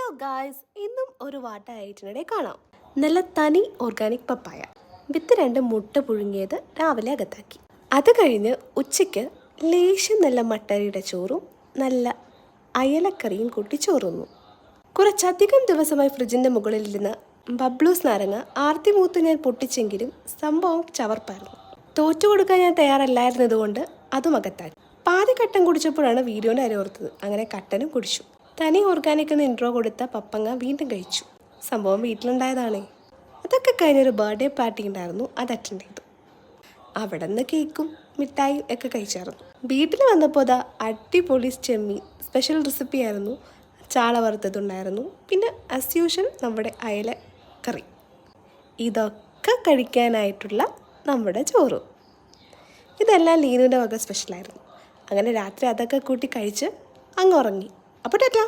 Hello guys, ഇന്നും ഒരു വാട്ട ഐറ്റിനിടെ കാണാം. നല്ല തനി ഓർഗാനിക് പപ്പായ. വിത്ത് 2 മുട്ട പുഴുങ്ങിയത് രാവിലെ അകത്താക്കി. അത് കഴിഞ്ഞ് ഉച്ചയ്ക്ക് ലേശം നല്ല മട്ടരിയുടെ ചോറും നല്ല അയലക്കറിയും കൂട്ടി ചോറുന്നു. കുറച്ചധികം ദിവസമായി ഫ്രിഡ്ജിൻ്റെ മുകളിലിരുന്ന് ബബ്ലൂസ് നാരങ്ങ ആർത്തി മൂത്ത് ഞാൻ പൊട്ടിച്ചെങ്കിലും സംഭവം ചവർപ്പായിരുന്നു. തോറ്റു കൊടുക്കാൻ ഞാൻ തയ്യാറല്ലായിരുന്നതുകൊണ്ട് അതും അകത്താക്കി. പാതി കട്ടൻ കുടിച്ചപ്പോഴാണ് വീഡിയോൻ്റെ അരി ഓർത്തത്. അങ്ങനെ കട്ടനും കുടിച്ചു. തനി ഓർഗാനിക് എന്ന് ഇൻട്രോ കൊടുത്ത പപ്പങ്ങ വീണ്ടും കഴിച്ചു. സംഭവം വീട്ടിലുണ്ടായതാണേ. അതൊക്കെ കഴിഞ്ഞൊരു ബർത്ത്ഡേ പാർട്ടി ഉണ്ടായിരുന്നു, അത് അറ്റൻഡ് ചെയ്തു. അവിടെ നിന്ന് കേക്കും മിഠായും ഒക്കെ കഴിച്ചായിരുന്നു. വീട്ടിൽ വന്നപ്പോൾ അതാ അടിപൊളി ചെമ്മീൻ സ്പെഷ്യൽ റെസിപ്പി ആയിരുന്നു. ചാള വറുത്തതുണ്ടായിരുന്നു. പിന്നെ ആസ് യൂഷ്വൽ നമ്മുടെ അയല കറി. ഇതൊക്കെ കഴിക്കാനായിട്ടുള്ള നമ്മുടെ ചോറ്. ഇതെല്ലാം ലീനുവിൻ്റെ വക സ്പെഷ്യലായിരുന്നു. അങ്ങനെ രാത്രി അതൊക്കെ കൂട്ടി കഴിച്ച് അങ്ങ് ഉറങ്ങി. അപ്പോൾ ടാറ്റാ.